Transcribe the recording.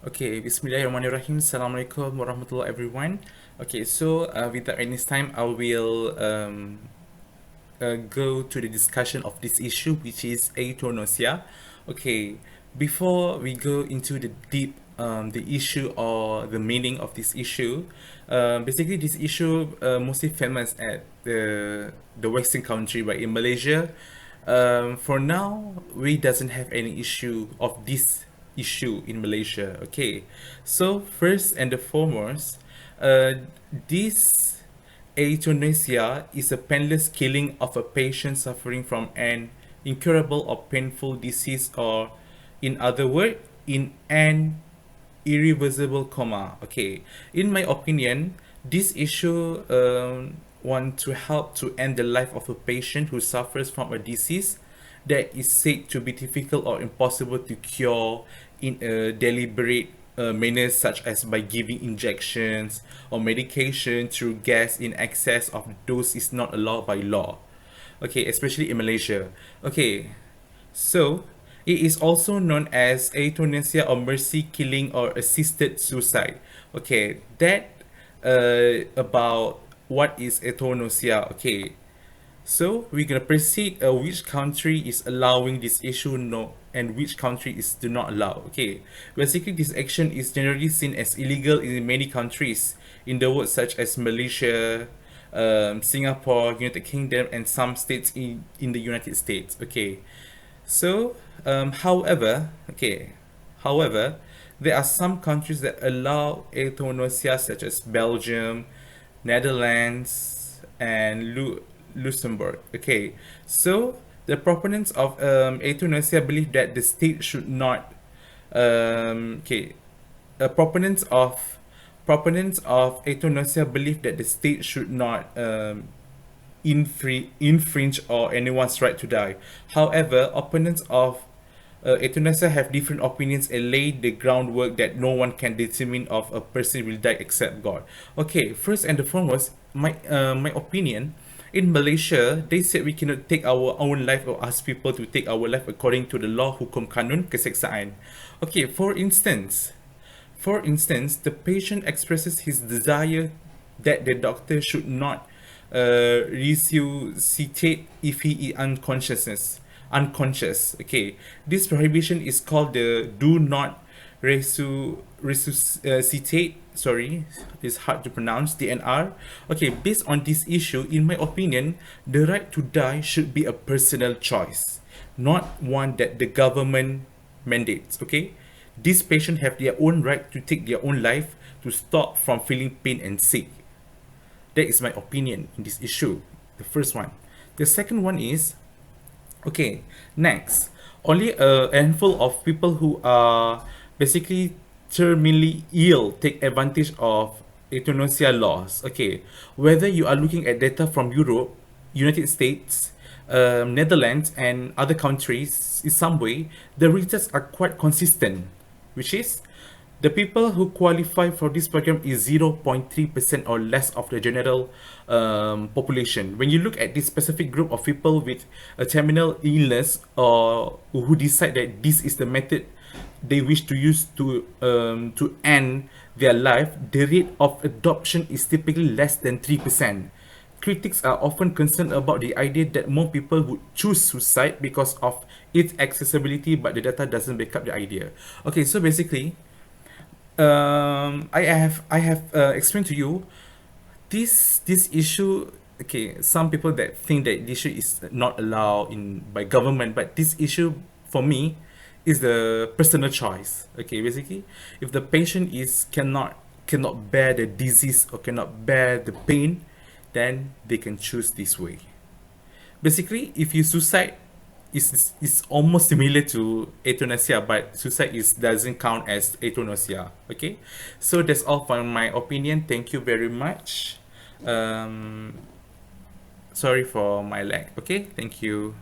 Okay, Bismillahirrahmanirrahim. Assalamualaikum warahmatullahi everyone. Okay, so without any time, I will go to the discussion of this issue, which is euthanasia. Okay, before we go into the deep the issue or the meaning of this issue, basically this issue mostly famous at the Western country, but in Malaysia, for now we doesn't have any issue of this issue in Malaysia. Okay, so first and the foremost, this euthanasia is a painless killing of a patient suffering from an incurable or painful disease, or in other words, in an irreversible coma. Okay, in my opinion, this issue want to help to end the life of a patient who suffers from a disease that is said to be difficult or impossible to cure in a deliberate manner, such as by giving injections or medication through gas in excess of the dose is not allowed by law. Okay, especially in Malaysia. Okay, so it is also known as euthanasia or mercy killing or assisted suicide. Okay, that about what is euthanasia. Okay, so we're gonna proceed which country is allowing this issue no and which country is do not allow. Okay, basically this action is generally seen as illegal in many countries in the world, such as Malaysia, Singapore, United Kingdom, and some states in the United States. Okay, so however, there are some countries that allow euthanasia, such as Belgium, Netherlands, and Luxembourg. Okay, so the proponents of euthanasia believe that the state should not. Okay, proponents of euthanasia believe that the state should not infringe or anyone's right to die. However, opponents of euthanasia have different opinions and lay the groundwork that no one can determine of a person will die except God. Okay, first and foremost, my opinion. In Malaysia, they said we cannot take our own life or ask people to take our life according to the law hukum kanun keseksaan. Okay, for instance, the patient expresses his desire that the doctor should not resuscitate if he is unconscious. Okay, this prohibition is called the do not resuscitate. Sorry, it's hard to pronounce, DNR. Okay, based on this issue, in my opinion, the right to die should be a personal choice, not one that the government mandates. Okay, these patients have their own right to take their own life to stop from feeling pain and sick. That is my opinion in this issue. The first one. The second one is, okay, next, only a handful of people who are basically terminally ill take advantage of euthanasia laws. Okay, whether you are looking at data from Europe, United States, Netherlands, and other countries, in some way, the results are quite consistent, which is the people who qualify for this program is 0.3% or less of the general population. When you look at this specific group of people with a terminal illness or who decide that this is the method they wish to use to end their life, the rate of adoption is typically less than 3%. Critics are often concerned about the idea that more people would choose suicide because of its accessibility, but the data doesn't back up the idea. Okay, so basically, I have explained to you this issue. Okay, some people that think that this issue is not allowed in by government, but this issue for me is the personal choice. Okay, basically, if the patient is cannot bear the disease or cannot bear the pain, then they can choose this way. Basically, if you suicide, is almost similar to euthanasia, but suicide is doesn't count as euthanasia. Okay, so that's all for my opinion. Thank you very much. um Sorry for my lag. Okay, thank you.